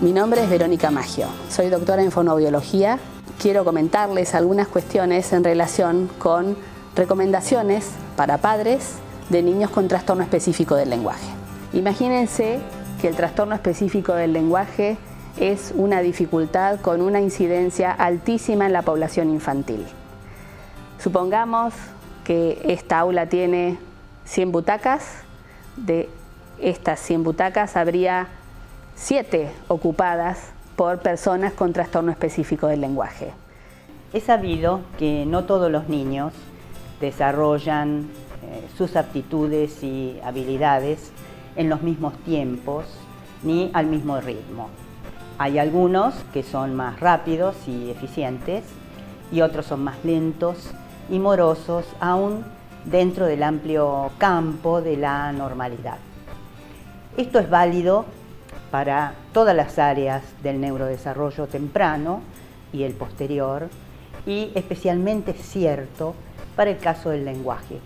Mi nombre es Verónica Maggio, soy doctora en fonoaudiología. Quiero comentarles algunas cuestiones en relación con recomendaciones para padres de niños con trastorno específico del lenguaje. Imagínense que el trastorno específico del lenguaje es una dificultad con una incidencia altísima en la población infantil. Supongamos que esta aula tiene 100 butacas, de estas 100 butacas habría 7 ocupadas por personas con trastorno específico del lenguaje. Es sabido que no todos los niños desarrollan sus aptitudes y habilidades en los mismos tiempos ni al mismo ritmo. Hay algunos que son más rápidos y eficientes y otros son más lentos y morosos, aún dentro del amplio campo de la normalidad. Esto es válido para todas las áreas del neurodesarrollo temprano y el posterior, y especialmente cierto para el caso del lenguaje,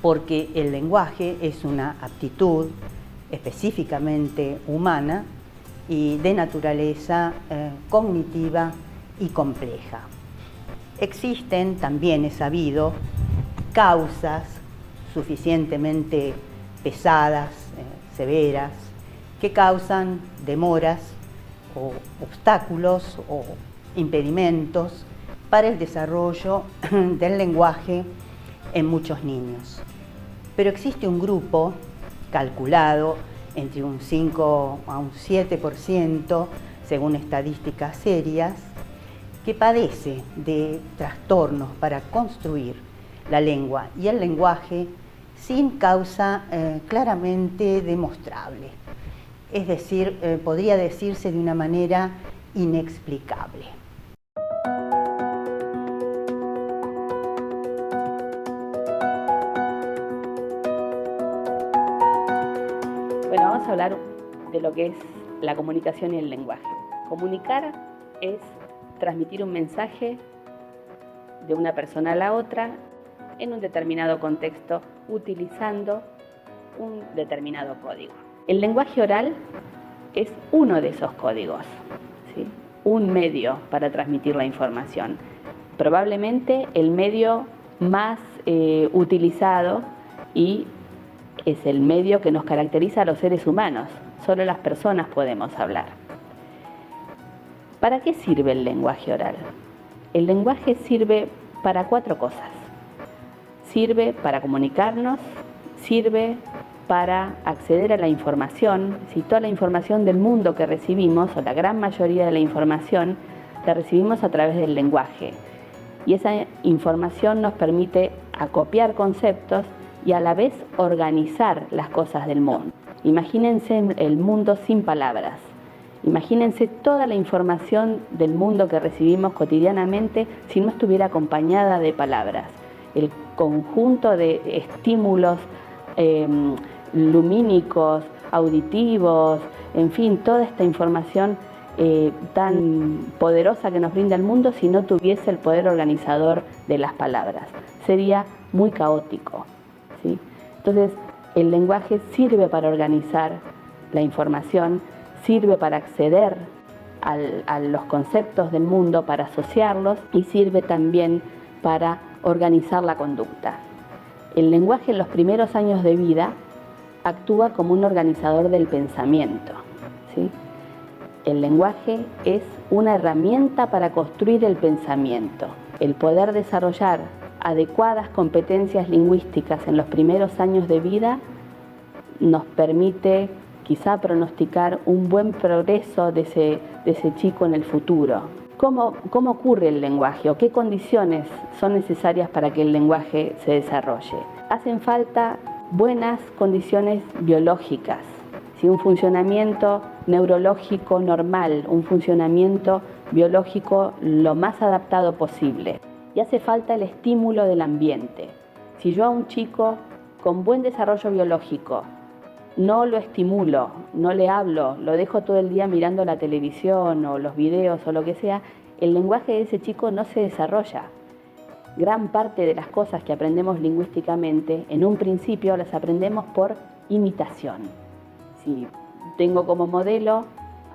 porque el lenguaje es una aptitud específicamente humana y de naturaleza cognitiva y compleja. Existen, también es sabido, causas suficientemente pesadas, severas, que causan demoras o obstáculos o impedimentos para el desarrollo del lenguaje en muchos niños. Pero existe un grupo calculado entre un 5 a un 7%, según estadísticas serias, que padece de trastornos para construir la lengua y el lenguaje sin causa claramente demostrable. Es decir, podría decirse de una manera inexplicable. Bueno, vamos a hablar de lo que es la comunicación y el lenguaje. Comunicar es transmitir un mensaje de una persona a la otra en un determinado contexto utilizando un determinado código. El lenguaje oral es uno de esos códigos, ¿sí? Un medio para transmitir la información. Probablemente el medio más utilizado y es el medio que nos caracteriza a los seres humanos. Solo las personas podemos hablar. ¿Para qué sirve el lenguaje oral? El lenguaje sirve para 4 cosas. Sirve para comunicarnos, sirve para acceder a la información. Si toda la información del mundo que recibimos, o la gran mayoría de la información, la recibimos a través del lenguaje. Y esa información nos permite acopiar conceptos y a la vez organizar las cosas del mundo. Imagínense el mundo sin palabras. Imagínense toda la información del mundo que recibimos cotidianamente si no estuviera acompañada de palabras. El conjunto de estímulos lumínicos, auditivos, en fin, toda esta información tan poderosa que nos brinda el mundo, si no tuviese el poder organizador de las palabras. Sería muy caótico, ¿sí? Entonces, el lenguaje sirve para organizar la información, sirve para acceder a los conceptos del mundo, para asociarlos, y sirve también para organizar la conducta. El lenguaje en los primeros años de vida actúa como un organizador del pensamiento, ¿sí? El lenguaje es una herramienta para construir el pensamiento. El poder desarrollar adecuadas competencias lingüísticas en los primeros años de vida nos permite quizá pronosticar un buen progreso de ese chico en el futuro. ¿Cómo ocurre el lenguaje o qué condiciones son necesarias para que el lenguaje se desarrolle? Hacen falta buenas condiciones biológicas, ¿sí? Un funcionamiento neurológico normal, un funcionamiento biológico lo más adaptado posible. Y hace falta el estímulo del ambiente. Si yo a un chico con buen desarrollo biológico no lo estimulo, no le hablo, lo dejo todo el día mirando la televisión o los videos o lo que sea, el lenguaje de ese chico no se desarrolla. Gran parte de las cosas que aprendemos lingüísticamente, en un principio las aprendemos por imitación. Si tengo como modelo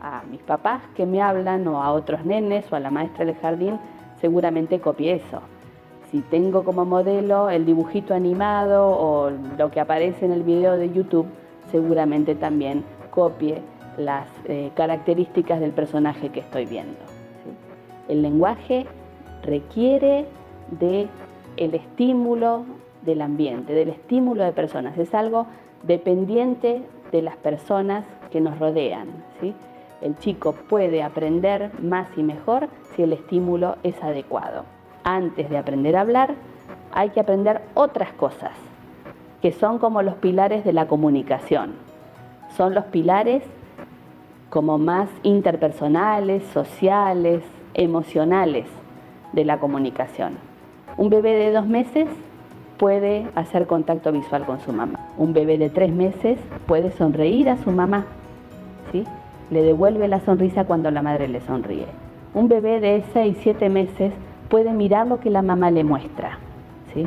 a mis papás que me hablan o a otros nenes o a la maestra del jardín, seguramente copie eso. Si tengo como modelo el dibujito animado o lo que aparece en el video de YouTube, seguramente también copie las características del personaje que estoy viendo, ¿sí? El lenguaje requiere del estímulo del ambiente, del estímulo de personas. Es algo dependiente de las personas que nos rodean, ¿sí? El chico puede aprender más y mejor si el estímulo es adecuado. Antes de aprender a hablar, hay que aprender otras cosas, que son como los pilares de la comunicación. Son los pilares como más interpersonales, sociales, emocionales de la comunicación. Un bebé de 2 meses puede hacer contacto visual con su mamá. Un bebé de 3 meses puede sonreír a su mamá, ¿sí? Le devuelve la sonrisa cuando la madre le sonríe. Un bebé de 6, 7 meses puede mirar lo que la mamá le muestra, ¿sí?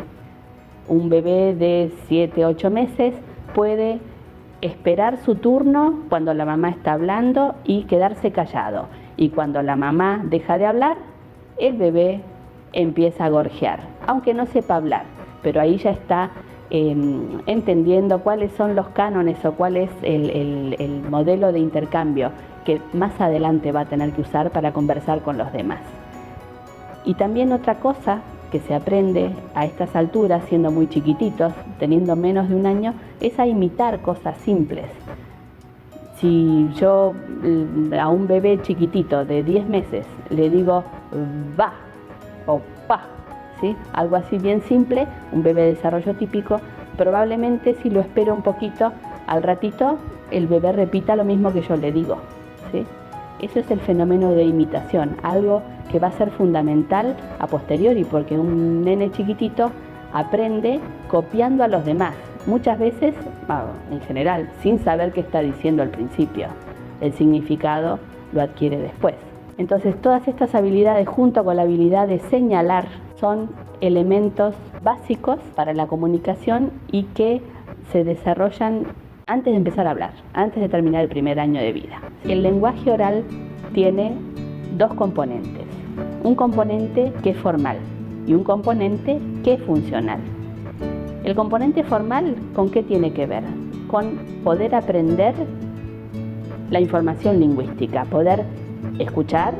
Un bebé de 7, 8 meses puede esperar su turno cuando la mamá está hablando y quedarse callado. Y cuando la mamá deja de hablar, el bebé empieza a gorjear, aunque no sepa hablar, pero ahí ya está entendiendo cuáles son los cánones o cuál es el modelo de intercambio que más adelante va a tener que usar para conversar con los demás. Y también otra cosa que se aprende a estas alturas, siendo muy chiquititos, teniendo menos de 1 año, es a imitar cosas simples. Si yo a un bebé chiquitito de 10 meses le digo va o pa, ¿sí? Algo así bien simple, un bebé de desarrollo típico, probablemente si lo espero un poquito, al ratito el bebé repita lo mismo que yo le digo, ¿sí? Eso es el fenómeno de imitación, algo que va a ser fundamental a posteriori, porque un nene chiquitito aprende copiando a los demás, muchas veces, en general, sin saber qué está diciendo al principio. El significado lo adquiere después. Entonces, todas estas habilidades, junto con la habilidad de señalar, son elementos básicos para la comunicación y que se desarrollan antes de empezar a hablar, antes de terminar el primer año de vida. El lenguaje oral tiene 2 componentes, un componente que es formal y un componente que es funcional. El componente formal, ¿con qué tiene que ver? Con poder aprender la información lingüística, poder escuchar,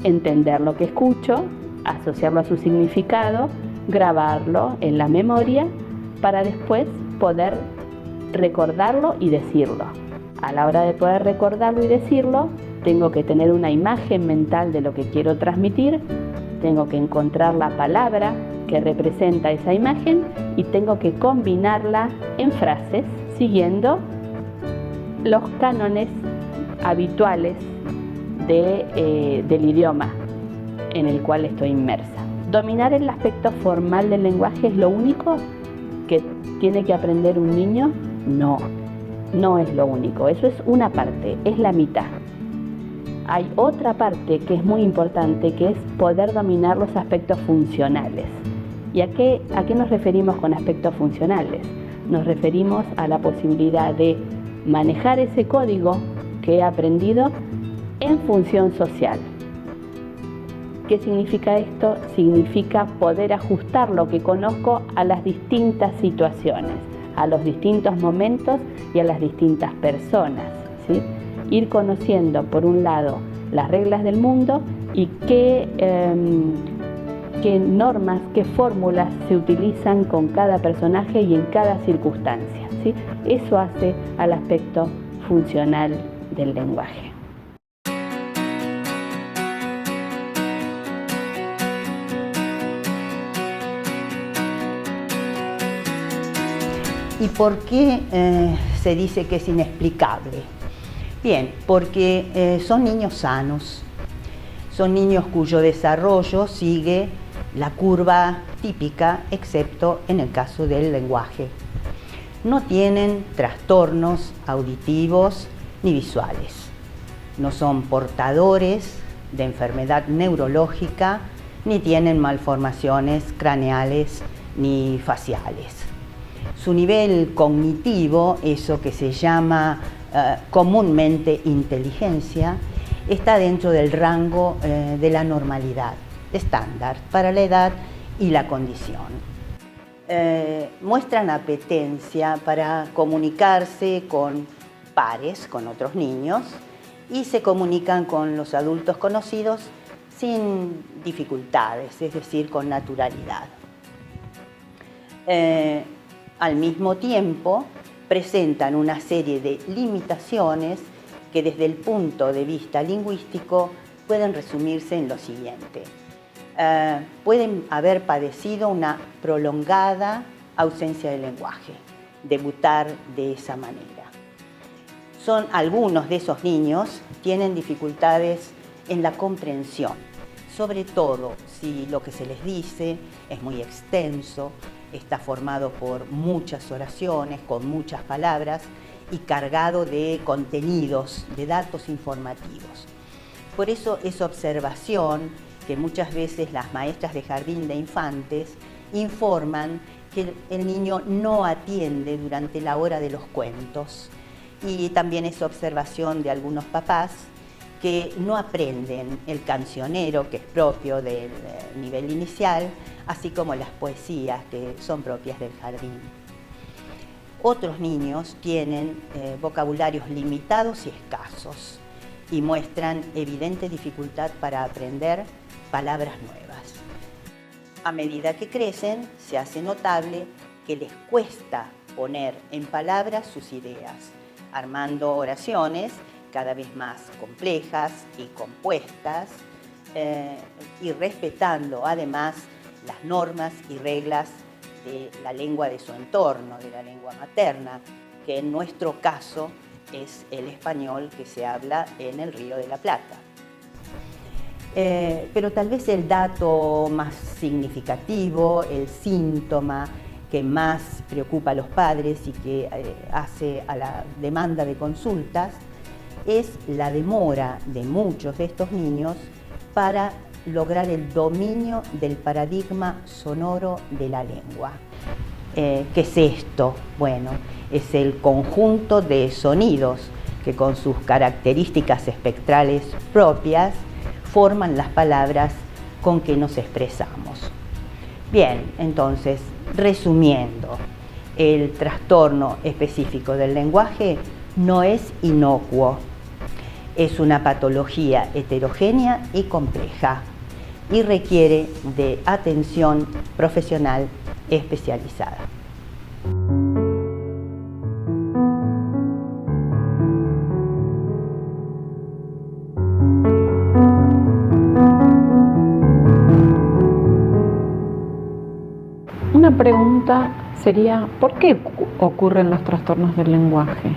entender lo que escucho, asociarlo a su significado, grabarlo en la memoria para después poder recordarlo y decirlo. A la hora de poder recordarlo y decirlo, tengo que tener una imagen mental de lo que quiero transmitir, tengo que encontrar la palabra que representa esa imagen y tengo que combinarla en frases siguiendo los cánones habituales del idioma en el cual estoy inmersa. Dominar el aspecto formal del lenguaje es lo único que tiene que aprender un niño. No es lo único, eso es una parte, es la mitad. Hay otra parte que es muy importante, que es poder dominar los aspectos funcionales. ¿Y a qué nos referimos con aspectos funcionales? Nos referimos a la posibilidad de manejar ese código que he aprendido en función social. ¿Qué significa esto? Significa poder ajustar lo que conozco a las distintas situaciones, a los distintos momentos y a las distintas personas, ¿sí? Ir conociendo, por un lado, las reglas del mundo y qué normas, qué fórmulas se utilizan con cada personaje y en cada circunstancia, ¿sí? Eso hace al aspecto funcional del lenguaje. ¿Y por qué se dice que es inexplicable? Bien, porque son niños sanos, son niños cuyo desarrollo sigue la curva típica, excepto en el caso del lenguaje. No tienen trastornos auditivos ni visuales, no son portadores de enfermedad neurológica, ni tienen malformaciones craneales ni faciales. Su nivel cognitivo, eso que se llama comúnmente inteligencia, está dentro del rango de la normalidad estándar para la edad y la condición. Muestran apetencia para comunicarse con pares, con otros niños, y se comunican con los adultos conocidos sin dificultades, es decir, con naturalidad. Al mismo tiempo, presentan una serie de limitaciones que desde el punto de vista lingüístico pueden resumirse en lo siguiente. Pueden haber padecido una prolongada ausencia de lenguaje, debutar de esa manera. Algunos de esos niños tienen dificultades en la comprensión, sobre todo si lo que se les dice es muy extenso, está formado por muchas oraciones, con muchas palabras y cargado de contenidos, de datos informativos. Por eso es observación que muchas veces las maestras de jardín de infantes informan que el niño no atiende durante la hora de los cuentos. Y también es observación de algunos papás que no aprenden el cancionero, que es propio del nivel inicial, así como las poesías que son propias del jardín. Otros niños tienen vocabularios limitados y escasos y muestran evidente dificultad para aprender palabras nuevas. A medida que crecen, se hace notable que les cuesta poner en palabras sus ideas, armando oraciones cada vez más complejas y compuestas y respetando además las normas y reglas de la lengua de su entorno, de la lengua materna, que en nuestro caso es el español que se habla en el Río de la Plata. Pero tal vez el dato más significativo, el síntoma que más preocupa a los padres y que hace a la demanda de consultas, es la demora de muchos de estos niños para lograr el dominio del paradigma sonoro de la lengua. ¿Qué es esto? Bueno, es el conjunto de sonidos que con sus características espectrales propias forman las palabras con que nos expresamos. Bien, entonces, resumiendo, el trastorno específico del lenguaje no es inocuo, es una patología heterogénea y compleja y requiere de atención profesional especializada. Una pregunta sería, ¿por qué ocurren los trastornos del lenguaje?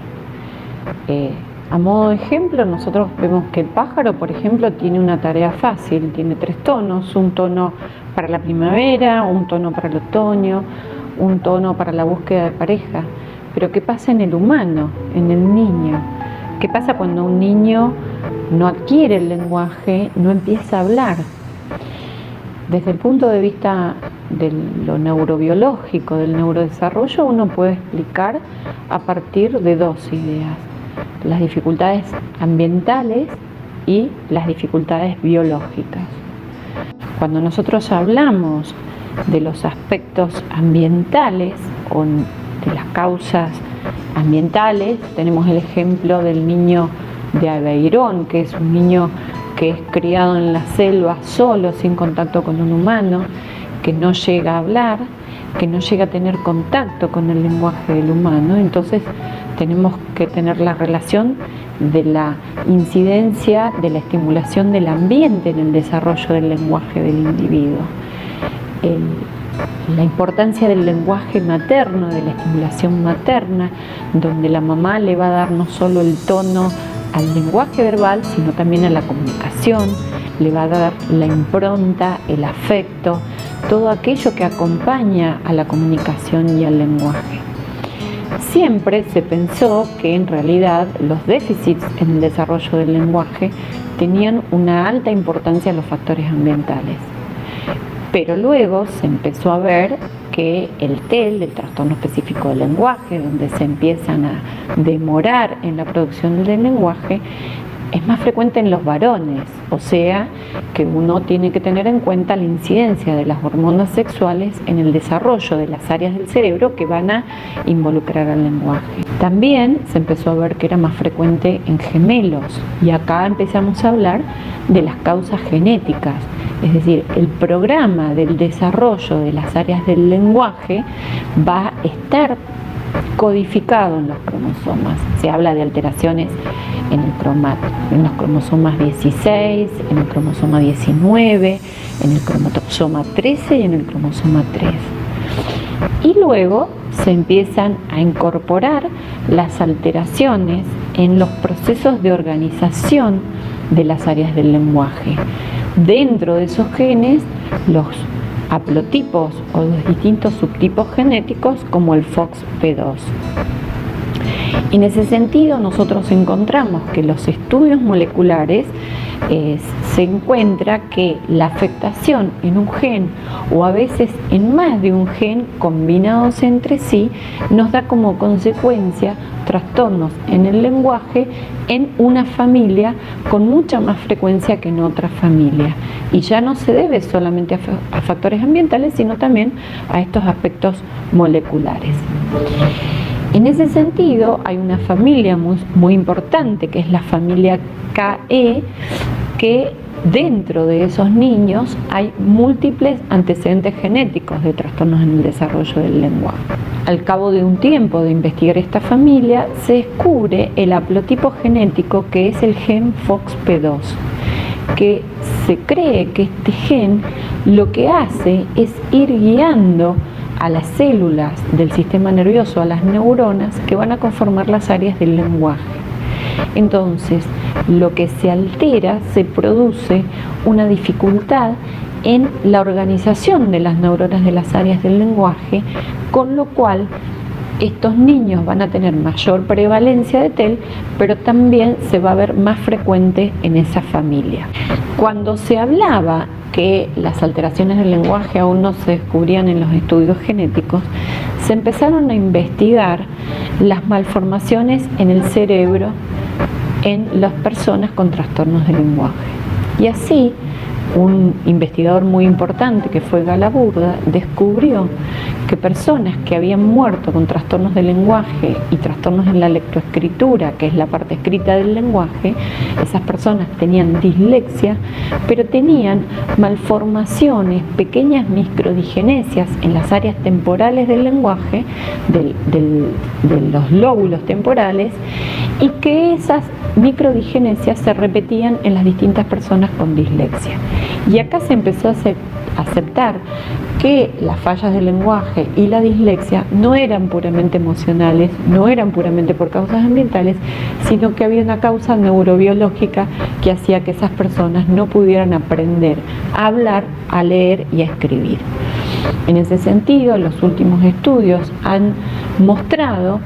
A modo de ejemplo, nosotros vemos que el pájaro, por ejemplo, tiene una tarea fácil, tiene 3 tonos, un tono para la primavera, un tono para el otoño, un tono para la búsqueda de pareja. Pero ¿qué pasa en el humano, en el niño? ¿Qué pasa cuando un niño no adquiere el lenguaje, no empieza a hablar? Desde el punto de vista de lo neurobiológico, del neurodesarrollo, uno puede explicar a partir de 2 ideas: las dificultades ambientales y las dificultades biológicas. Cuando nosotros hablamos de los aspectos ambientales o de las causas ambientales, tenemos el ejemplo del niño de Aveirón, que es un niño que es criado en la selva solo, sin contacto con un humano, que no llega a hablar, que no llega a tener contacto con el lenguaje del humano. Entonces tenemos que tener la relación de la incidencia de la estimulación del ambiente en el desarrollo del lenguaje del individuo. La importancia del lenguaje materno, de la estimulación materna, donde la mamá le va a dar no solo el tono al lenguaje verbal, sino también a la comunicación, le va a dar la impronta, el afecto, todo aquello que acompaña a la comunicación y al lenguaje. Siempre se pensó que en realidad los déficits en el desarrollo del lenguaje tenían una alta importancia en los factores ambientales. Pero luego se empezó a ver que el TEL, el trastorno específico del lenguaje, donde se empiezan a demorar en la producción del lenguaje, es más frecuente en los varones, o sea que uno tiene que tener en cuenta la incidencia de las hormonas sexuales en el desarrollo de las áreas del cerebro que van a involucrar al lenguaje. También se empezó a ver que era más frecuente en gemelos, y acá empezamos a hablar de las causas genéticas, es decir, el programa del desarrollo de las áreas del lenguaje va a estar codificado en los cromosomas. Se habla de alteraciones en los cromosomas 16, en el cromosoma 19, en el cromosoma 13 y en el cromosoma 3. Y luego se empiezan a incorporar las alteraciones en los procesos de organización de las áreas del lenguaje. Dentro de esos genes, los haplotipos o los distintos subtipos genéticos como el FOXP2. En ese sentido, nosotros encontramos que los estudios moleculares se encuentra que la afectación en un gen o a veces en más de un gen combinados entre sí nos da como consecuencia trastornos en el lenguaje en una familia con mucha más frecuencia que en otra familia. Y ya no se debe solamente a factores ambientales, sino también a estos aspectos moleculares. En ese sentido, hay una familia muy importante, que es la familia KE, que dentro de esos niños hay múltiples antecedentes genéticos de trastornos en el desarrollo del lenguaje. Al cabo de un tiempo de investigar esta familia, se descubre el haplotipo genético que es el gen FOXP2, que se cree que este gen lo que hace es ir guiando a las células del sistema nervioso, a las neuronas que van a conformar las áreas del lenguaje. Entonces, lo que se altera, se produce una dificultad en la organización de las neuronas de las áreas del lenguaje, con lo cual estos niños van a tener mayor prevalencia de TEL, pero también se va a ver más frecuente en esa familia. Cuando se hablaba que las alteraciones del lenguaje aún no se descubrían en los estudios genéticos, se empezaron a investigar las malformaciones en el cerebro en las personas con trastornos del lenguaje. Y así, un investigador muy importante que fue Galaburda descubrió que personas que habían muerto con trastornos del lenguaje y trastornos en la lectoescritura, que es la parte escrita del lenguaje, esas personas tenían dislexia, pero tenían malformaciones, pequeñas microdigenesias en las áreas temporales del lenguaje, de los lóbulos temporales, y que esas microdigenesias se repetían en las distintas personas con dislexia. Y acá se empezó a aceptar que las fallas del lenguaje y la dislexia no eran puramente emocionales, no eran puramente por causas ambientales, sino que había una causa neurobiológica que hacía que esas personas no pudieran aprender a hablar, a leer y a escribir. En ese sentido, los últimos estudios han mostrado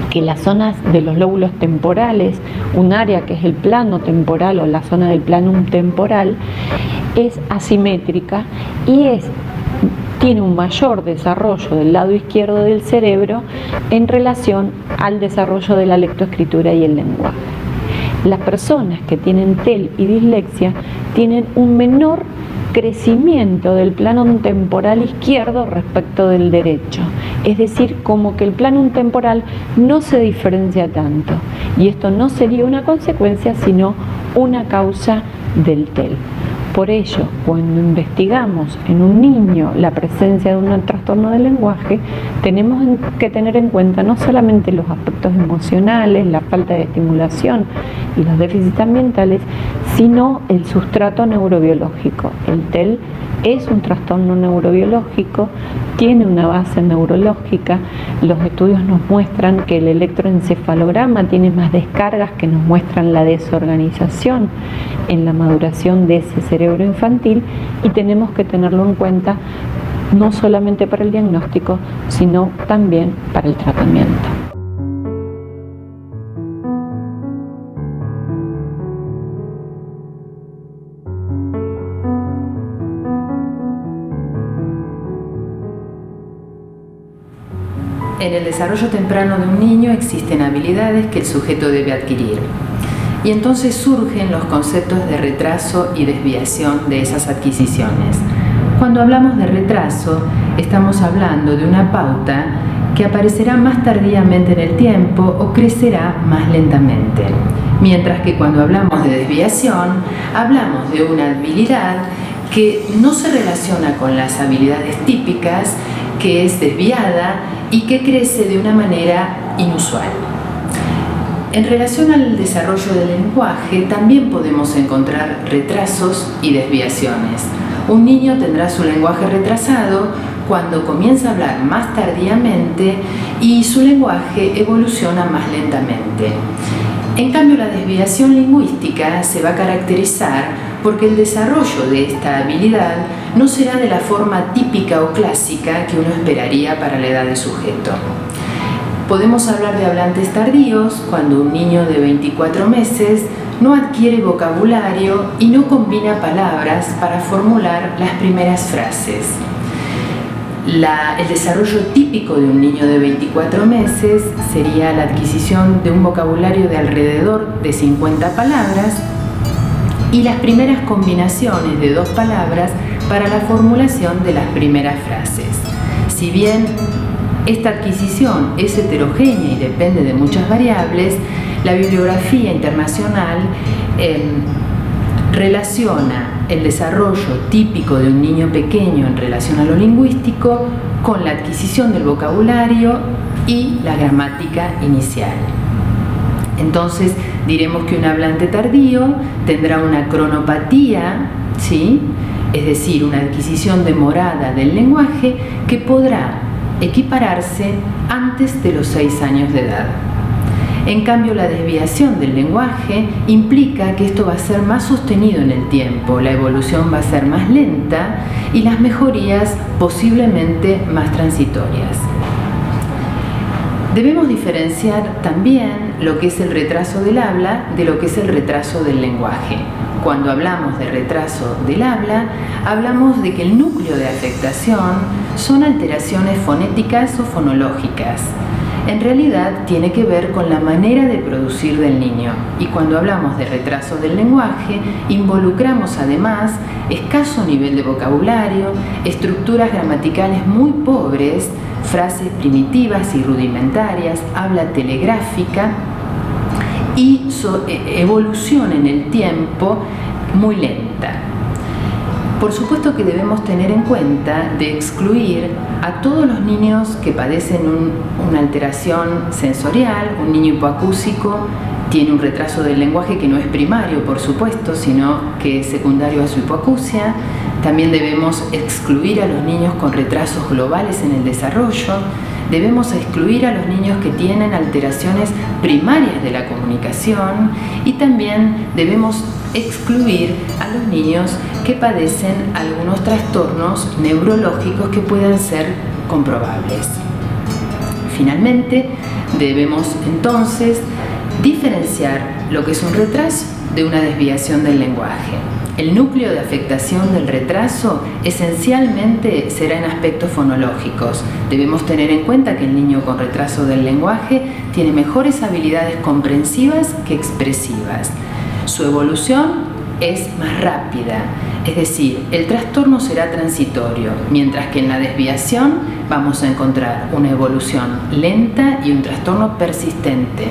que las zonas de los lóbulos temporales, un área que es el plano temporal o la zona del planum temporal, es asimétrica y tiene un mayor desarrollo del lado izquierdo del cerebro en relación al desarrollo de la lectoescritura y el lenguaje. Las personas que tienen TEL y dislexia tienen un menor crecimiento del plano temporal izquierdo respecto del derecho, es decir, como que el plano temporal no se diferencia tanto, y esto no sería una consecuencia sino una causa del TEL. Por ello, cuando investigamos en un niño la presencia de un trastorno del lenguaje, tenemos que tener en cuenta no solamente los aspectos emocionales, la falta de estimulación y los déficits ambientales, sino el sustrato neurobiológico. El TEL es un trastorno neurobiológico, tiene una base neurológica. Los estudios nos muestran que el electroencefalograma tiene más descargas que nos muestran la desorganización en la maduración de ese cerebro infantil, y tenemos que tenerlo en cuenta no solamente para el diagnóstico, sino también para el tratamiento. En el desarrollo temprano de un niño existen habilidades que el sujeto debe adquirir. Y entonces surgen los conceptos de retraso y desviación de esas adquisiciones. Cuando hablamos de retraso, estamos hablando de una pauta que aparecerá más tardíamente en el tiempo o crecerá más lentamente. Mientras que cuando hablamos de desviación, hablamos de una habilidad que no se relaciona con las habilidades típicas, que es desviada y que crece de una manera inusual. En relación al desarrollo del lenguaje, también podemos encontrar retrasos y desviaciones. Un niño tendrá su lenguaje retrasado cuando comienza a hablar más tardíamente y su lenguaje evoluciona más lentamente. En cambio, la desviación lingüística se va a caracterizar porque el desarrollo de esta habilidad no será de la forma típica o clásica que uno esperaría para la edad del sujeto. Podemos hablar de hablantes tardíos cuando un niño de 24 meses no adquiere vocabulario y no combina palabras para formular las primeras frases. El desarrollo típico de un niño de 24 meses sería la adquisición de un vocabulario de alrededor de 50 palabras y las primeras combinaciones de 2 palabras para la formulación de las primeras frases. Si bien esta adquisición es heterogénea y depende de muchas variables, la bibliografía internacional relaciona el desarrollo típico de un niño pequeño en relación a lo lingüístico con la adquisición del vocabulario y la gramática inicial. Entonces diremos que un hablante tardío tendrá una cronopatía, ¿sí? Es decir, una adquisición demorada del lenguaje que podrá equipararse antes de los 6 años de edad. En cambio, la desviación del lenguaje implica que esto va a ser más sostenido en el tiempo, la evolución va a ser más lenta y las mejorías posiblemente más transitorias. Debemos diferenciar también lo que es el retraso del habla de lo que es el retraso del lenguaje. Cuando hablamos de retraso del habla, hablamos de que el núcleo de afectación son alteraciones fonéticas o fonológicas. En realidad tiene que ver con la manera de producir del niño. Y cuando hablamos de retraso del lenguaje, involucramos además escaso nivel de vocabulario, estructuras gramaticales muy pobres, frases primitivas y rudimentarias, habla telegráfica y evolución en el tiempo muy lenta. Por supuesto que debemos tener en cuenta de excluir a todos los niños que padecen una alteración sensorial. Un niño hipoacúsico tiene un retraso del lenguaje que no es primario, por supuesto, sino que es secundario a su hipoacusia. También debemos excluir a los niños con retrasos globales en el desarrollo. Debemos excluir a los niños que tienen alteraciones primarias de la comunicación y también debemos excluir a los niños que padecen algunos trastornos neurológicos que puedan ser comprobables. Finalmente, debemos entonces diferenciar lo que es un retraso de una desviación del lenguaje. El núcleo de afectación del retraso esencialmente será en aspectos fonológicos. Debemos tener en cuenta que el niño con retraso del lenguaje tiene mejores habilidades comprensivas que expresivas. Su evolución es más rápida, es decir, el trastorno será transitorio, mientras que en la desviación vamos a encontrar una evolución lenta y un trastorno persistente.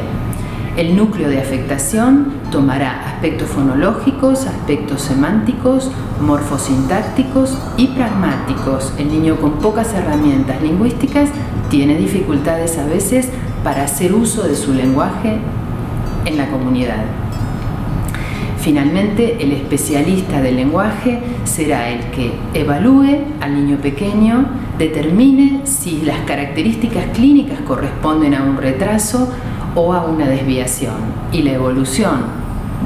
El núcleo de afectación tomará aspectos fonológicos, aspectos semánticos, morfosintácticos y pragmáticos. El niño con pocas herramientas lingüísticas tiene dificultades a veces para hacer uso de su lenguaje en la comunidad. Finalmente, el especialista del lenguaje será el que evalúe al niño pequeño, determine si las características clínicas corresponden a un retraso o a una desviación, y la evolución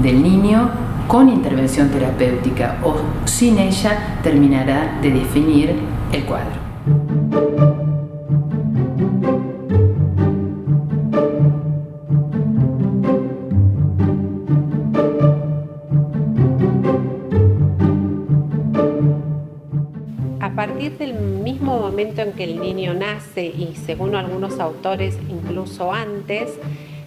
del niño con intervención terapéutica o sin ella terminará de definir el cuadro. a partir del mismo momento en que el niño nace, y según algunos autores incluso antes,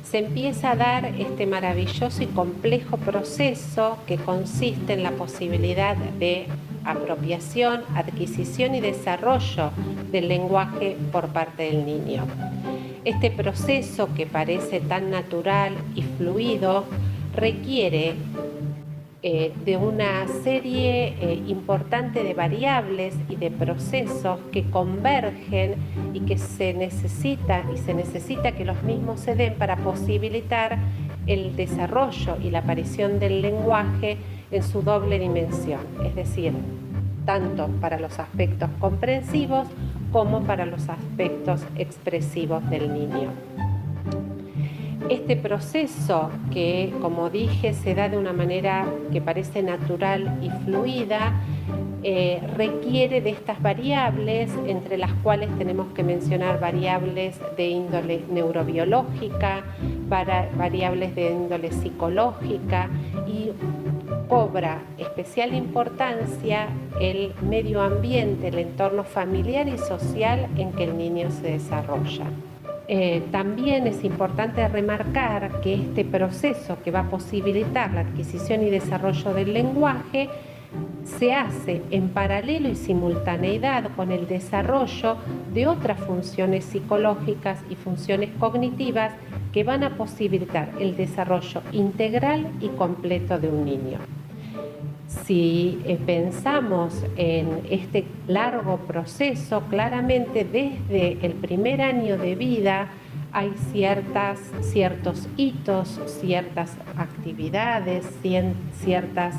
se empieza a dar este maravilloso y complejo proceso que consiste en la posibilidad de apropiación, adquisición y desarrollo del lenguaje por parte del niño. Este proceso, que parece tan natural y fluido, requiere de una serie importante de variables y de procesos que convergen y que se necesita que los mismos se den para posibilitar el desarrollo y la aparición del lenguaje en su doble dimensión, es decir, tanto para los aspectos comprensivos como para los aspectos expresivos del niño. Este proceso, que como dije se da de una manera que parece natural y fluida, requiere de estas variables, entre las cuales tenemos que mencionar variables de índole neurobiológica, variables de índole psicológica, y cobra especial importancia el medio ambiente, el entorno familiar y social en que el niño se desarrolla. También es importante remarcar que este proceso, que va a posibilitar la adquisición y desarrollo del lenguaje, se hace en paralelo y simultaneidad con el desarrollo de otras funciones psicológicas y funciones cognitivas que van a posibilitar el desarrollo integral y completo de un niño. Si pensamos en este largo proceso, claramente desde el primer año de vida hay ciertos hitos, ciertas actividades, ciertas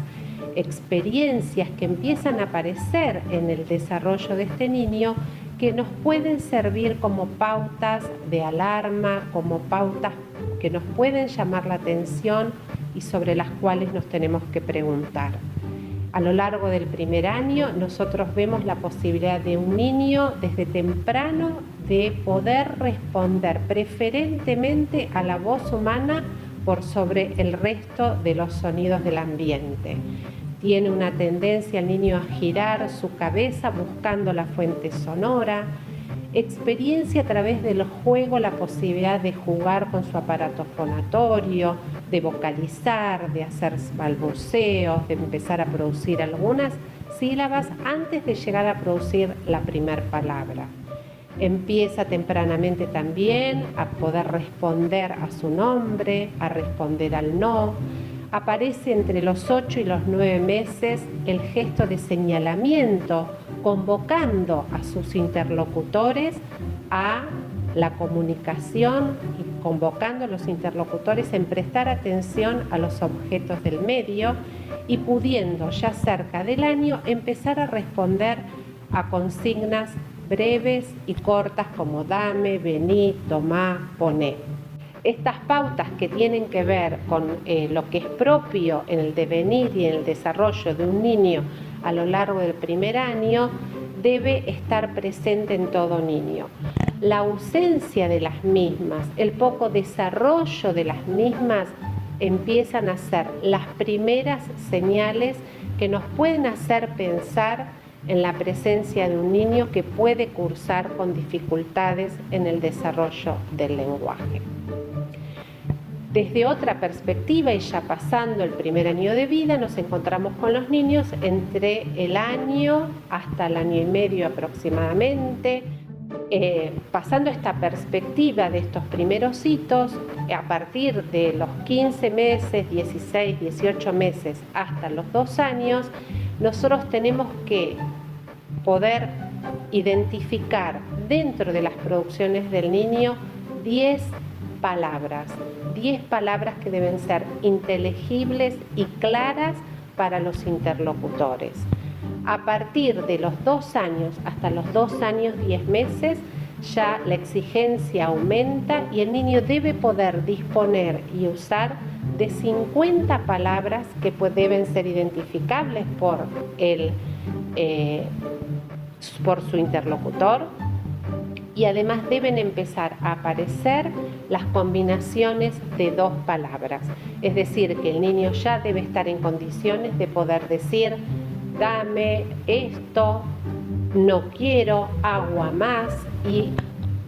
experiencias que empiezan a aparecer en el desarrollo de este niño, que nos pueden servir como pautas de alarma, como pautas que nos pueden llamar la atención y sobre las cuales nos tenemos que preguntar. A lo largo del primer año nosotros vemos la posibilidad de un niño desde temprano de poder responder preferentemente a la voz humana por sobre el resto de los sonidos del ambiente. Tiene una tendencia el niño a girar su cabeza buscando la fuente sonora. Experiencia a través del juego la posibilidad de jugar con su aparato fonatorio, de vocalizar, de hacer balbuceos, de empezar a producir algunas sílabas antes de llegar a producir la primera palabra. Empieza tempranamente también a poder responder a su nombre, a responder al no. Aparece entre los 8 y los 9 meses el gesto de señalamiento, convocando a sus interlocutores a la comunicación y convocando a los interlocutores en prestar atención a los objetos del medio, y pudiendo ya cerca del año empezar a responder a consignas breves y cortas como dame, vení, tomá, poné. Estas pautas que tienen que ver con lo que es propio en el devenir y en el desarrollo de un niño a lo largo del primer año debe estar presente en todo niño. La ausencia de las mismas, el poco desarrollo de las mismas, empiezan a ser las primeras señales que nos pueden hacer pensar en la presencia de un niño que puede cursar con dificultades en el desarrollo del lenguaje. Desde otra perspectiva, y ya pasando el primer año de vida, nos encontramos con los niños entre el año hasta el año y medio aproximadamente. Pasando esta perspectiva de estos primeros hitos, a partir de los 15 meses, 16, 18 meses hasta los 2 años, nosotros tenemos que poder identificar dentro de las producciones del niño 10 palabras que deben ser inteligibles y claras para los interlocutores. A partir de los 2 años hasta los 2 años 10 meses ya la exigencia aumenta y el niño debe poder disponer y usar de 50 palabras que deben ser identificables por su interlocutor, y además deben empezar a aparecer las combinaciones de 2 palabras. Es decir, que el niño ya debe estar en condiciones de poder decir dame esto, no quiero, agua más y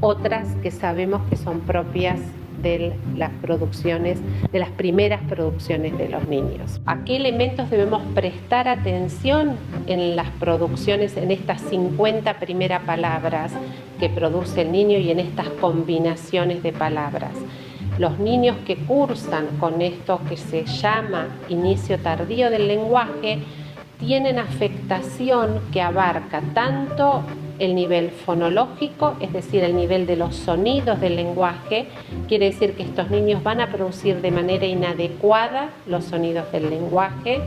otras que sabemos que son propias de las producciones, de las primeras producciones de los niños. ¿A qué elementos debemos prestar atención en las producciones, en estas 50 primeras palabras que produce el niño y en estas combinaciones de palabras? Los niños que cursan con esto que se llama inicio tardío del lenguaje tienen afectación que abarca tanto el nivel fonológico, es decir, el nivel de los sonidos del lenguaje. Quiere decir que estos niños van a producir de manera inadecuada los sonidos del lenguaje.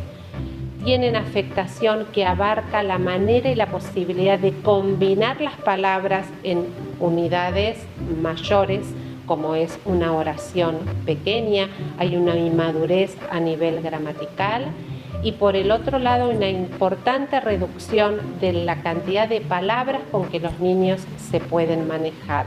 Tienen afectación que abarca la manera y la posibilidad de combinar las palabras en unidades mayores, como es una oración pequeña. Hay una inmadurez a nivel gramatical. Y por el otro lado, una importante reducción de la cantidad de palabras con que los niños se pueden manejar,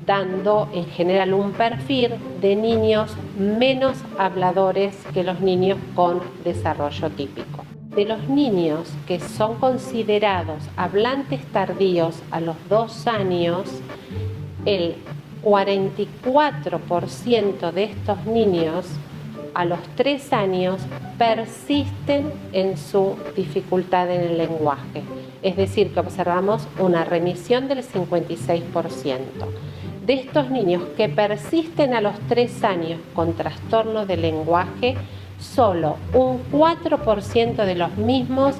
dando en general un perfil de niños menos habladores que los niños con desarrollo típico. De los niños que son considerados hablantes tardíos a los 2 años, el 44% de estos niños a los 3 años persisten en su dificultad en el lenguaje. Es decir, que observamos una remisión del 56%. De estos niños que persisten a los 3 años con trastorno de lenguaje, solo un 4% de los mismos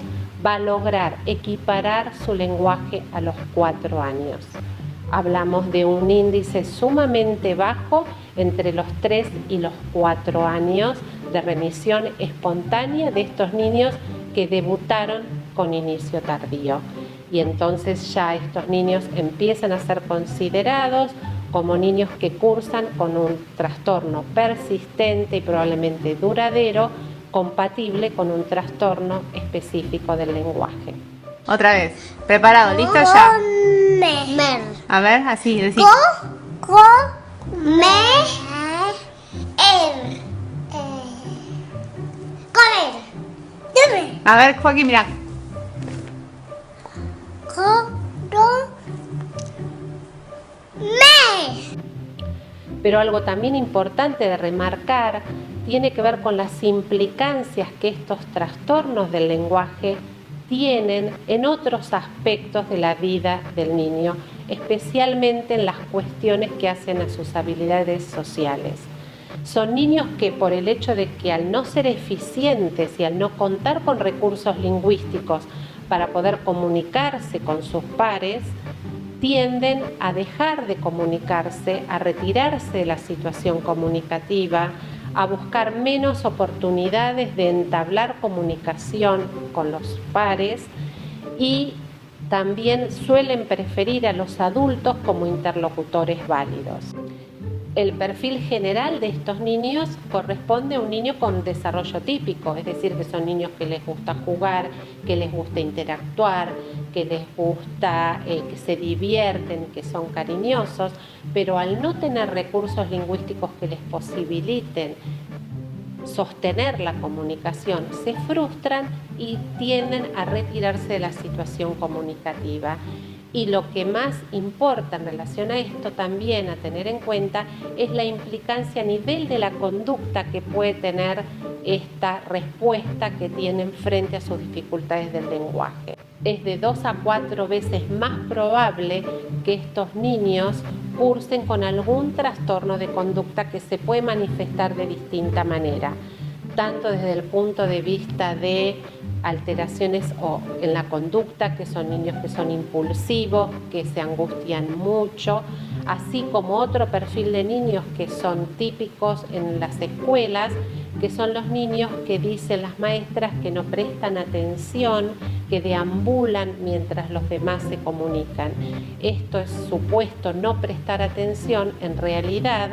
va a lograr equiparar su lenguaje a los 4 años. Hablamos de un índice sumamente bajo entre los 3 y los 4 años de remisión espontánea de estos niños que debutaron con inicio tardío. Y entonces ya estos niños empiezan a ser considerados como niños que cursan con un trastorno persistente y probablemente duradero, compatible con un trastorno específico del lenguaje. Otra vez. ¿Preparado? ¿Listo ya? A ver, así, decí. Comer. Comer. A ver, Joaquín, mira. Pero algo también importante de remarcar tiene que ver con las implicancias que estos trastornos del lenguaje tienen en otros aspectos de la vida del niño, especialmente en las cuestiones que hacen a sus habilidades sociales. Son niños que por el hecho de que al no ser eficientes y al no contar con recursos lingüísticos para poder comunicarse con sus pares, tienden a dejar de comunicarse, a retirarse de la situación comunicativa, a buscar menos oportunidades de entablar comunicación con los pares y también suelen preferir a los adultos como interlocutores válidos. El perfil general de estos niños corresponde a un niño con desarrollo típico, es decir, que son niños que les gusta jugar, que les gusta interactuar, que les gusta, que se divierten, que son cariñosos, pero al no tener recursos lingüísticos que les posibiliten sostener la comunicación, se frustran y tienden a retirarse de la situación comunicativa. Y lo que más importa en relación a esto también a tener en cuenta es la implicancia a nivel de la conducta que puede tener esta respuesta que tienen frente a sus dificultades del lenguaje. Es de 2 a 4 veces más probable que estos niños cursen con algún trastorno de conducta que se puede manifestar de distinta manera, tanto desde el punto de vista de alteraciones o en la conducta, que son niños que son impulsivos, que se angustian mucho, así como otro perfil de niños que son típicos en las escuelas, que son los niños que dicen las maestras que no prestan atención, que deambulan mientras los demás se comunican. Esto es supuesto no prestar atención, en realidad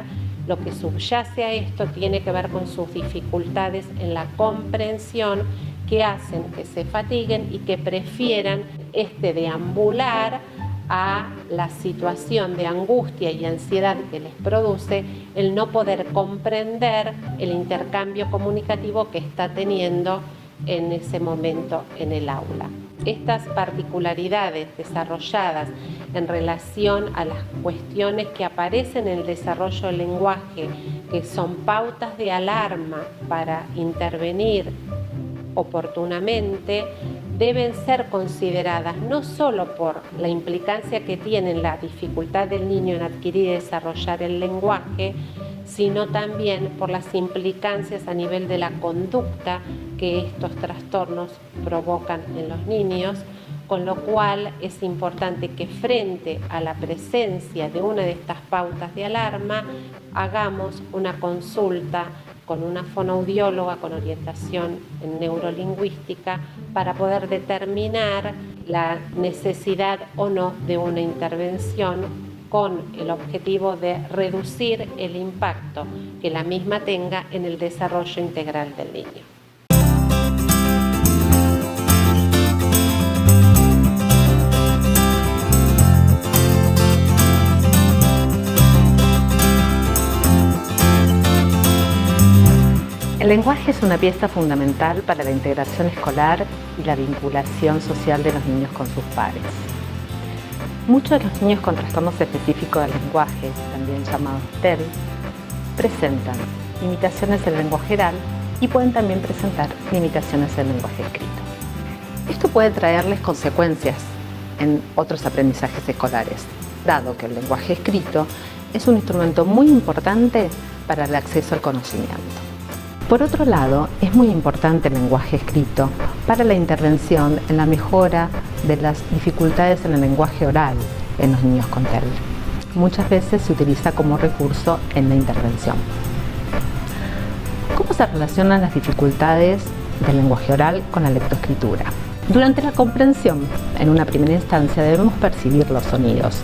lo que subyace a esto tiene que ver con sus dificultades en la comprensión que hacen que se fatiguen y que prefieran deambular a la situación de angustia y ansiedad que les produce el no poder comprender el intercambio comunicativo que está teniendo en ese momento en el aula. Estas particularidades desarrolladas en relación a las cuestiones que aparecen en el desarrollo del lenguaje, que son pautas de alarma para intervenir oportunamente, deben ser consideradas no solo por la implicancia que tiene la dificultad del niño en adquirir y desarrollar el lenguaje, sino también por las implicancias a nivel de la conducta que estos trastornos provocan en los niños, con lo cual es importante que frente a la presencia de una de estas pautas de alarma hagamos una consulta con una fonoaudióloga con orientación en neurolingüística para poder determinar la necesidad o no de una intervención con el objetivo de reducir el impacto que la misma tenga en el desarrollo integral del niño. El lenguaje es una pieza fundamental para la integración escolar y la vinculación social de los niños con sus pares. Muchos de los niños con trastornos específicos del lenguaje, también llamados TEL, presentan limitaciones en el lenguaje oral y pueden también presentar limitaciones en el lenguaje escrito. Esto puede traerles consecuencias en otros aprendizajes escolares, dado que el lenguaje escrito es un instrumento muy importante para el acceso al conocimiento. Por otro lado, es muy importante el lenguaje escrito para la intervención en la mejora de las dificultades en el lenguaje oral en los niños con TEL. Muchas veces se utiliza como recurso en la intervención. ¿Cómo se relacionan las dificultades del lenguaje oral con la lectoescritura? Durante la comprensión, en una primera instancia debemos percibir los sonidos,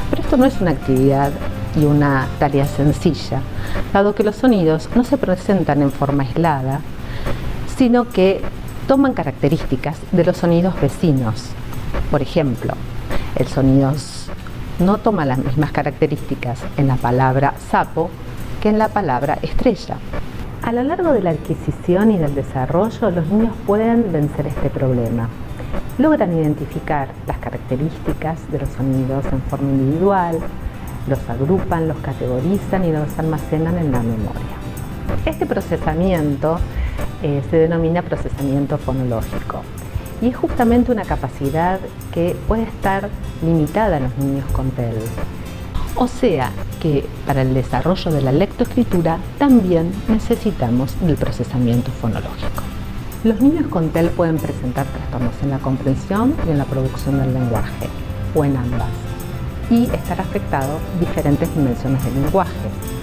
pero esto no es una actividad y una tarea sencilla, dado que los sonidos no se presentan en forma aislada, sino que toman características de los sonidos vecinos. Por ejemplo, el sonido no toma las mismas características en la palabra sapo que en la palabra estrella. A lo largo de la adquisición y del desarrollo, los niños pueden vencer este problema. Logran identificar las características de los sonidos en forma individual, los agrupan, los categorizan y los almacenan en la memoria. Este procesamiento se denomina procesamiento fonológico y es justamente una capacidad que puede estar limitada en los niños con TEL. O sea que para el desarrollo de la lectoescritura también necesitamos del procesamiento fonológico. Los niños con TEL pueden presentar trastornos en la comprensión y en la producción del lenguaje, o en ambas, y estar afectado diferentes dimensiones del lenguaje,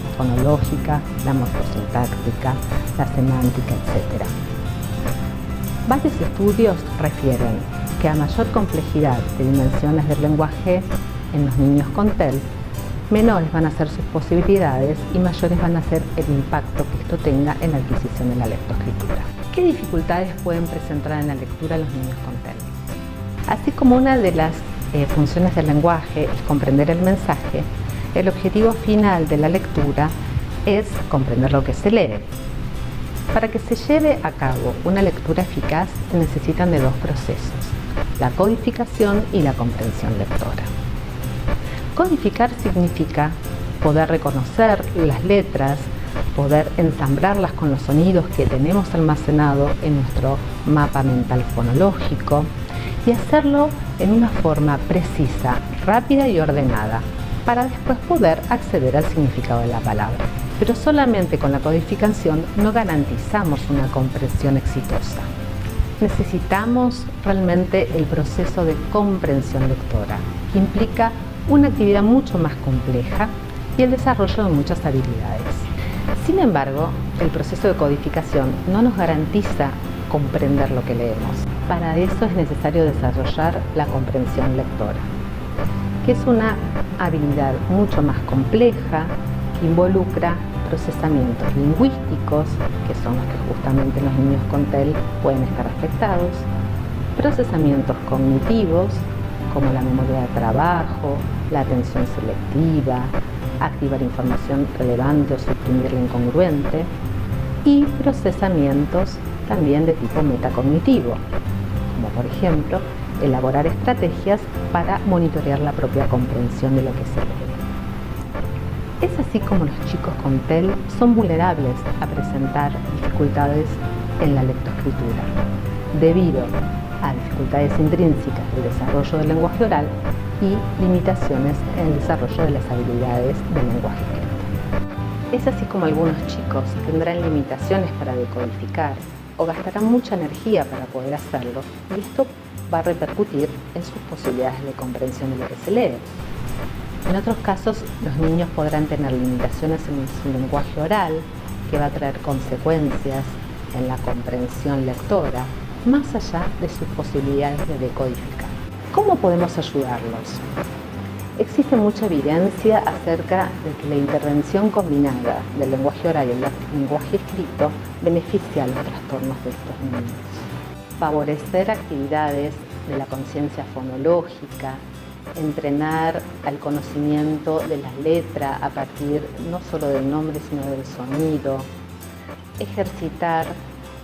la fonológica, la morfosintáctica, la semántica, etc. Varios estudios refieren que a mayor complejidad de dimensiones del lenguaje en los niños con TEL, menores van a ser sus posibilidades y mayores van a ser el impacto que esto tenga en la adquisición de la lectoescritura. ¿Qué dificultades pueden presentar en la lectura los niños con TEL? Así como una de las funciones del lenguaje es comprender el mensaje, el objetivo final de la lectura es comprender lo que se lee. Para que se lleve a cabo una lectura eficaz se necesitan de dos procesos, la codificación y la comprensión lectora. Codificar significa poder reconocer las letras, poder ensamblarlas con los sonidos que tenemos almacenados en nuestro mapa mental fonológico y hacerlo en una forma precisa, rápida y ordenada, para después poder acceder al significado de la palabra. Pero solamente con la codificación no garantizamos una comprensión exitosa. Necesitamos realmente el proceso de comprensión lectora, que implica una actividad mucho más compleja y el desarrollo de muchas habilidades. Sin embargo, el proceso de codificación no nos garantiza comprender lo que leemos. Para eso es necesario desarrollar la comprensión lectora, que es una habilidad mucho más compleja que involucra procesamientos lingüísticos, que son los que justamente los niños con TEL pueden estar afectados, procesamientos cognitivos, como la memoria de trabajo, la atención selectiva, activar información relevante o suprimir la incongruente, y procesamientos también de tipo metacognitivo, como por ejemplo elaborar estrategias para monitorear la propia comprensión de lo que se lee. Es así como los chicos con TEL son vulnerables a presentar dificultades en la lectoescritura, debido a dificultades intrínsecas del desarrollo del lenguaje oral y limitaciones en el desarrollo de las habilidades del lenguaje escrito. Es así como algunos chicos tendrán limitaciones para decodificar o gastarán mucha energía para poder hacerlo, y esto va a repercutir en sus posibilidades de comprensión de lo que se lee. En otros casos, los niños podrán tener limitaciones en su lenguaje oral, que va a traer consecuencias en la comprensión lectora, más allá de sus posibilidades de decodificar. ¿Cómo podemos ayudarlos? Existe mucha evidencia acerca de que la intervención combinada del lenguaje oral y el lenguaje escrito beneficia a los trastornos de estos niños. Favorecer actividades de la conciencia fonológica, entrenar al conocimiento de la letra a partir no solo del nombre sino del sonido, ejercitar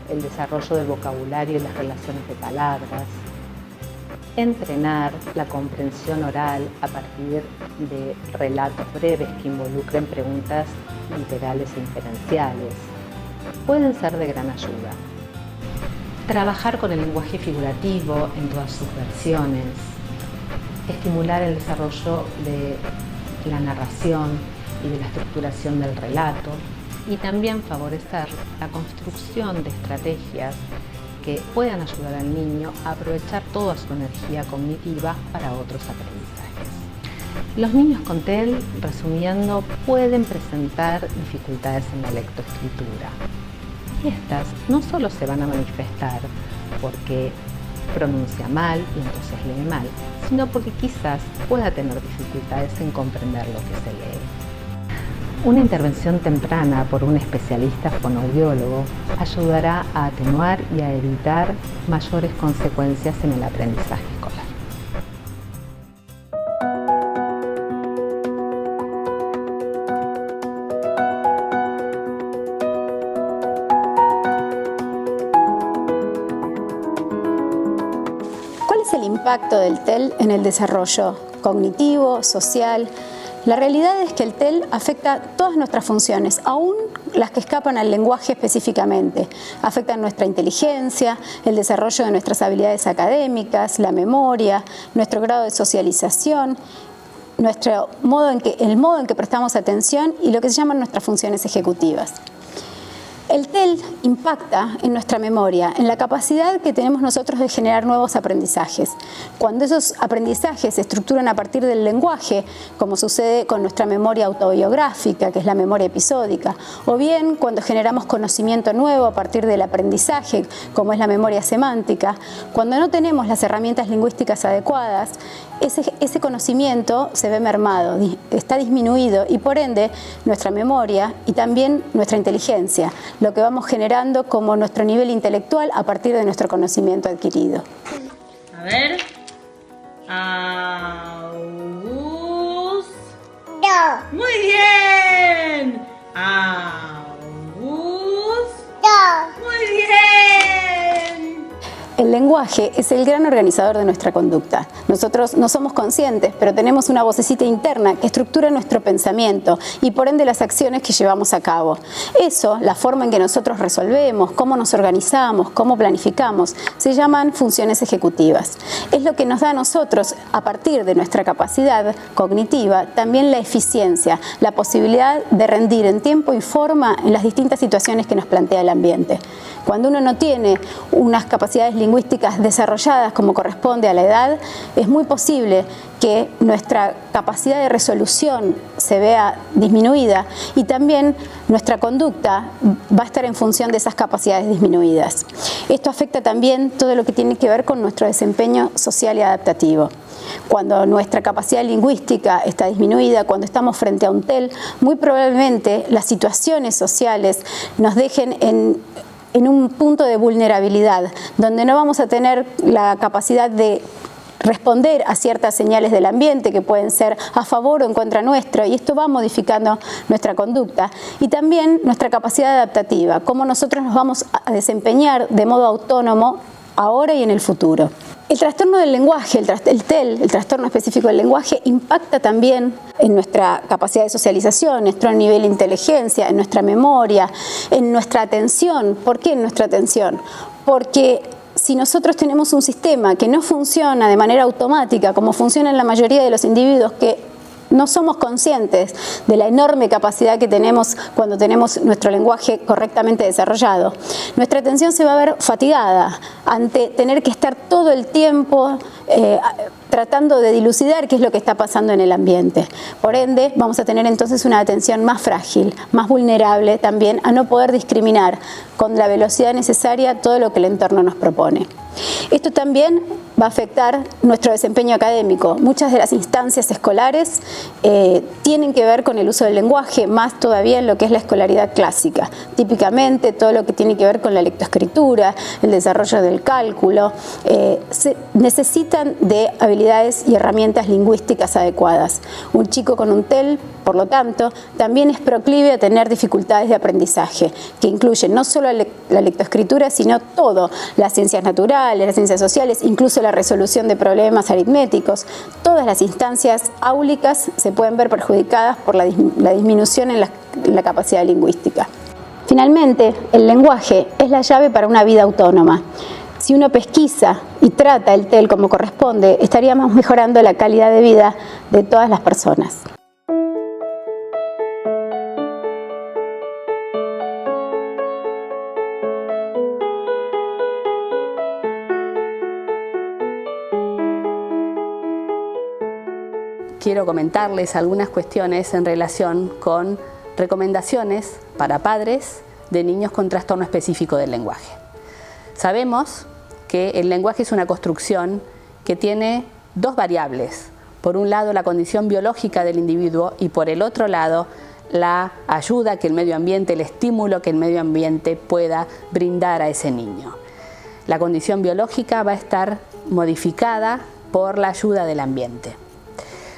el desarrollo del vocabulario y las relaciones de palabras, entrenar la comprensión oral a partir de relatos breves que involucren preguntas literales e inferenciales, pueden ser de gran ayuda. Trabajar con el lenguaje figurativo en todas sus versiones, estimular el desarrollo de la narración y de la estructuración del relato, y también favorecer la construcción de estrategias que puedan ayudar al niño a aprovechar toda su energía cognitiva para otros aprendizajes. Los niños con TEL, resumiendo, pueden presentar dificultades en la lectoescritura. Y estas no solo se van a manifestar porque pronuncia mal y entonces lee mal, sino porque quizás pueda tener dificultades en comprender lo que se lee. Una intervención temprana por un especialista fonoaudiólogo ayudará a atenuar y a evitar mayores consecuencias en el aprendizaje escolar. ¿Cuál es el impacto del TEL en el desarrollo cognitivo, social? La realidad es que el TEL afecta todas nuestras funciones, aún las que escapan al lenguaje específicamente. Afectan nuestra inteligencia, el desarrollo de nuestras habilidades académicas, la memoria, nuestro grado de socialización, el modo en que prestamos atención y lo que se llaman nuestras funciones ejecutivas. El TEL impacta en nuestra memoria, en la capacidad que tenemos nosotros de generar nuevos aprendizajes. Cuando esos aprendizajes se estructuran a partir del lenguaje, como sucede con nuestra memoria autobiográfica, que es la memoria episódica, o bien cuando generamos conocimiento nuevo a partir del aprendizaje, como es la memoria semántica, cuando no tenemos las herramientas lingüísticas adecuadas, ese conocimiento se ve mermado, está disminuido y por ende nuestra memoria y también nuestra inteligencia, lo que vamos generando como nuestro nivel intelectual a partir de nuestro conocimiento adquirido. A ver. Muy bien. Muy bien. El lenguaje es el gran organizador de nuestra conducta. Nosotros no somos conscientes, pero tenemos una vocecita interna que estructura nuestro pensamiento y por ende las acciones que llevamos a cabo. Eso, la forma en que nosotros resolvemos, cómo nos organizamos, cómo planificamos, se llaman funciones ejecutivas. Es lo que nos da a nosotros, a partir de nuestra capacidad cognitiva, también la eficiencia, la posibilidad de rendir en tiempo y forma en las distintas situaciones que nos plantea el ambiente. Cuando uno no tiene unas capacidades lingüísticas desarrolladas como corresponde a la edad, es muy posible que nuestra capacidad de resolución se vea disminuida y también nuestra conducta va a estar en función de esas capacidades disminuidas. Esto afecta también todo lo que tiene que ver con nuestro desempeño social y adaptativo. Cuando nuestra capacidad lingüística está disminuida, cuando estamos frente a un TEL, muy probablemente las situaciones sociales nos dejen en un punto de vulnerabilidad, donde no vamos a tener la capacidad de responder a ciertas señales del ambiente que pueden ser a favor o en contra nuestro, y esto va modificando nuestra conducta y también nuestra capacidad adaptativa, cómo nosotros nos vamos a desempeñar de modo autónomo ahora y en el futuro. El trastorno del lenguaje, el TEL, el trastorno específico del lenguaje, impacta también en nuestra capacidad de socialización, en nuestro nivel de inteligencia, en nuestra memoria, en nuestra atención. ¿Por qué en nuestra atención? Porque si nosotros tenemos un sistema que no funciona de manera automática, como funciona en la mayoría de los individuos, que no somos conscientes de la enorme capacidad que tenemos cuando tenemos nuestro lenguaje correctamente desarrollado, nuestra atención se va a ver fatigada ante tener que estar todo el tiempo tratando de dilucidar qué es lo que está pasando en el ambiente. Por ende, vamos a tener entonces una atención más frágil, más vulnerable también a no poder discriminar con la velocidad necesaria todo lo que el entorno nos propone. Esto también va a afectar nuestro desempeño académico. Muchas de las instancias escolares tienen que ver con el uso del lenguaje, más todavía en lo que es la escolaridad clásica. Típicamente todo lo que tiene que ver con la lectoescritura, el desarrollo del cálculo, necesitan de habilidades y herramientas lingüísticas adecuadas. Un chico con un TEL, por lo tanto, también es proclive a tener dificultades de aprendizaje, que incluyen no solo la lectoescritura, sino todo, las ciencias naturales, las ciencias sociales, incluso la resolución de problemas aritméticos. Todas las instancias áulicas se pueden ver perjudicadas por la disminución en la capacidad lingüística. Finalmente, el lenguaje es la llave para una vida autónoma. Si uno pesquisa y trata el TEL como corresponde, estaríamos mejorando la calidad de vida de todas las personas. Quiero comentarles algunas cuestiones en relación con recomendaciones para padres de niños con trastorno específico del lenguaje. Sabemos que el lenguaje es una construcción que tiene dos variables. Por un lado, la condición biológica del individuo y por el otro lado, la ayuda que el medio ambiente, el estímulo que el medio ambiente pueda brindar a ese niño. La condición biológica va a estar modificada por la ayuda del ambiente.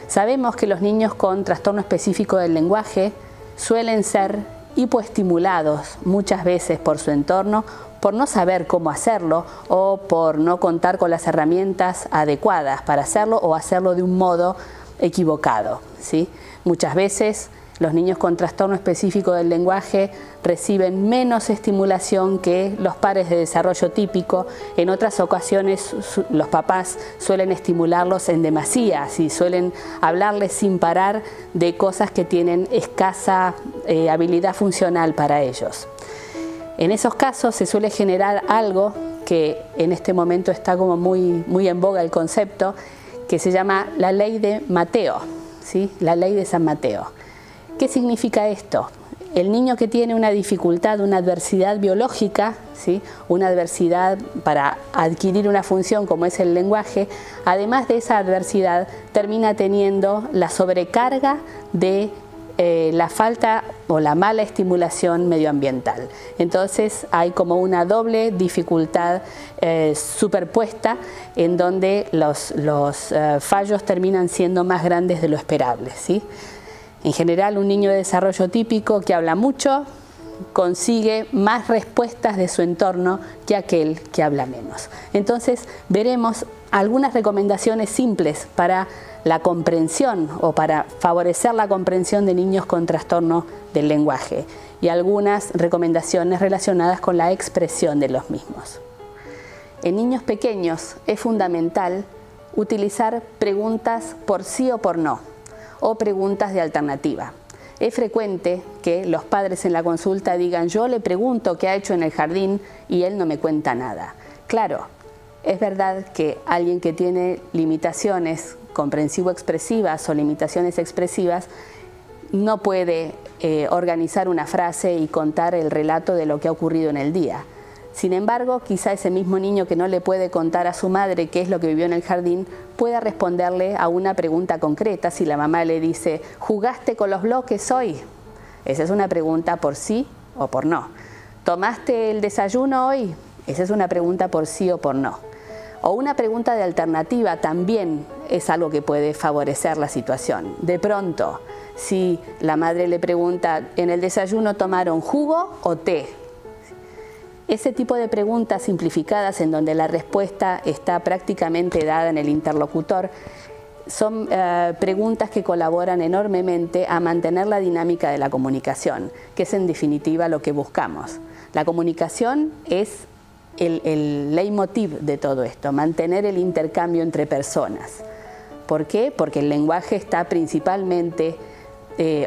Sabemos que los niños con trastorno específico del lenguaje suelen ser hipoestimulados muchas veces por su entorno, por no saber cómo hacerlo o por no contar con las herramientas adecuadas para hacerlo o hacerlo de un modo equivocado, ¿sí? Muchas veces los niños con trastorno específico del lenguaje reciben menos estimulación que los pares de desarrollo típico. En otras ocasiones los papás suelen estimularlos en demasía, ¿sí? Suelen hablarles sin parar de cosas que tienen escasa habilidad funcional para ellos. En esos casos se suele generar algo que en este momento está como muy en boga el concepto, que se llama la ley de Mateo, ¿sí? La ley de San Mateo. ¿Qué significa esto? El niño que tiene una dificultad, una adversidad biológica, ¿sí? Una adversidad para adquirir una función como es el lenguaje, además de esa adversidad termina teniendo la sobrecarga de la falta o la mala estimulación medioambiental. Entonces hay como una doble dificultad superpuesta en donde los fallos terminan siendo más grandes de lo esperable, ¿sí? En general, un niño de desarrollo típico que habla mucho consigue más respuestas de su entorno que aquel que habla menos. Entonces, veremos algunas recomendaciones simples para la comprensión o para favorecer la comprensión de niños con trastorno del lenguaje y algunas recomendaciones relacionadas con la expresión de los mismos. En niños pequeños es fundamental utilizar preguntas por sí o por no, o preguntas de alternativa. Es frecuente que los padres en la consulta digan: yo le pregunto qué ha hecho en el jardín y él no me cuenta nada. Claro, es verdad que alguien que tiene limitaciones comprensivo-expresivas o limitaciones expresivas no puede organizar una frase y contar el relato de lo que ha ocurrido en el día. Sin embargo, quizá ese mismo niño que no le puede contar a su madre qué es lo que vivió en el jardín pueda responderle a una pregunta concreta. Si la mamá le dice: ¿jugaste con los bloques hoy? Esa es una pregunta por sí o por no. ¿Tomaste el desayuno hoy? Esa es una pregunta por sí o por no. O una pregunta de alternativa también es algo que puede favorecer la situación. De pronto, si la madre le pregunta: ¿en el desayuno tomaron jugo o té? Ese tipo de preguntas simplificadas en donde la respuesta está prácticamente dada en el interlocutor son preguntas que colaboran enormemente a mantener la dinámica de la comunicación, que es en definitiva lo que buscamos. La comunicación es el leitmotiv de todo esto, mantener el intercambio entre personas. ¿Por qué? Porque el lenguaje está principalmente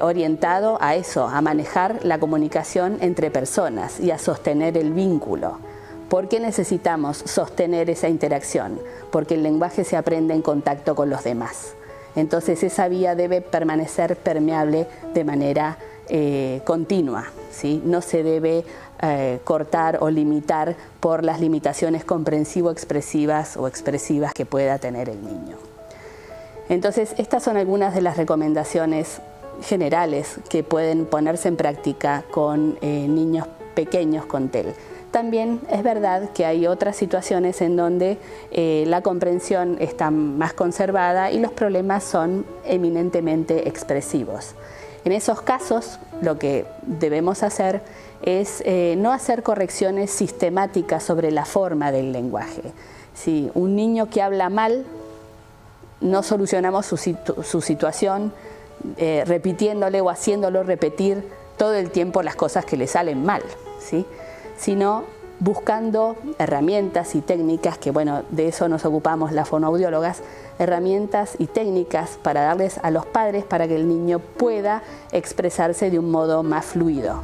orientado a eso, a manejar la comunicación entre personas y a sostener el vínculo. ¿Por qué necesitamos sostener esa interacción? Porque el lenguaje se aprende en contacto con los demás. Entonces esa vía debe permanecer permeable de manera continua, ¿sí? No se debe cortar o limitar por las limitaciones comprensivo-expresivas o expresivas que pueda tener el niño. Entonces estas son algunas de las recomendaciones generales que pueden ponerse en práctica con niños pequeños con TEL. También es verdad que hay otras situaciones en donde la comprensión está más conservada y los problemas son eminentemente expresivos. En esos casos, lo que debemos hacer es no hacer correcciones sistemáticas sobre la forma del lenguaje. Si un niño que habla mal, no solucionamos su situación repitiéndole o haciéndolo repetir todo el tiempo las cosas que le salen mal, ¿sí? Sino buscando herramientas y técnicas, que bueno, de eso nos ocupamos las fonoaudiólogas, herramientas y técnicas para darles a los padres para que el niño pueda expresarse de un modo más fluido.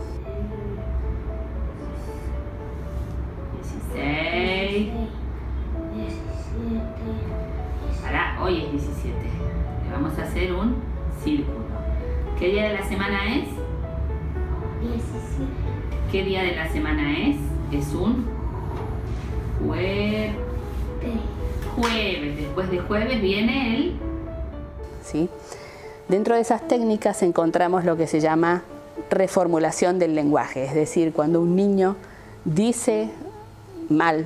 16. Pará, hoy es 17. Le vamos a hacer un círculo. ¿Qué día de la semana es? 17. ¿Qué día de la semana es? Es un jueves. Después de jueves viene el... ¿Sí? Dentro de esas técnicas encontramos lo que se llama reformulación del lenguaje, es decir, cuando un niño dice mal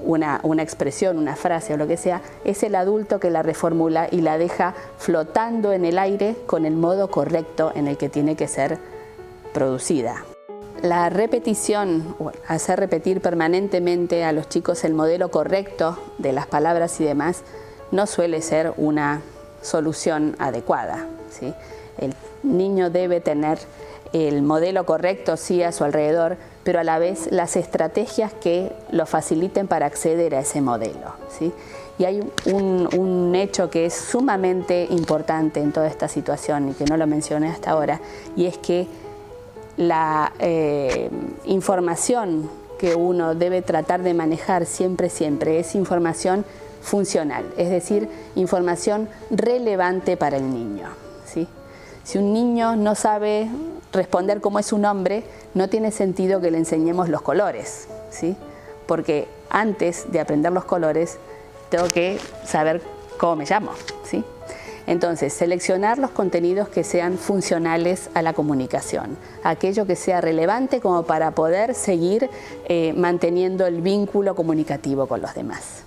una expresión, una frase o lo que sea, es el adulto que la reformula y la deja flotando en el aire con el modo correcto en el que tiene que ser producida. La repetición, hacer repetir permanentemente a los chicos el modelo correcto de las palabras y demás, no suele ser una solución adecuada, ¿sí? El niño debe tener el modelo correcto, sí, a su alrededor, pero a la vez las estrategias que lo faciliten para acceder a ese modelo, ¿sí? Y hay un hecho que es sumamente importante en toda esta situación y que no lo mencioné hasta ahora, y es que la información que uno debe tratar de manejar siempre es información funcional, es decir, información relevante para el niño, ¿sí? Si un niño no sabe responder cómo es su nombre, no tiene sentido que le enseñemos los colores, ¿sí? Porque antes de aprender los colores, tengo que saber cómo me llamo, ¿sí? Entonces, seleccionar los contenidos que sean funcionales a la comunicación, aquello que sea relevante como para poder seguir manteniendo el vínculo comunicativo con los demás.